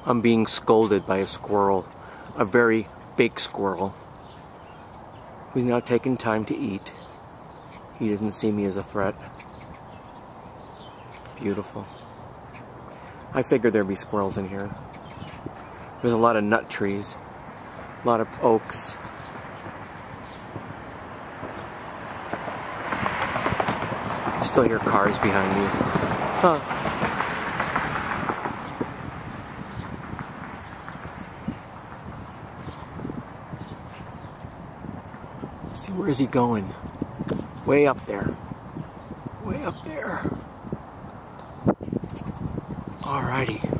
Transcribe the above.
I'm being scolded by a squirrel, a very big squirrel, who's now taking time to eat. He doesn't see me as a threat. Beautiful. I figured there'd be squirrels in here. There's a lot of nut trees, a lot of oaks. You can still hear cars behind me. Huh. See, where is he going? Way up there. Way up there. Alrighty.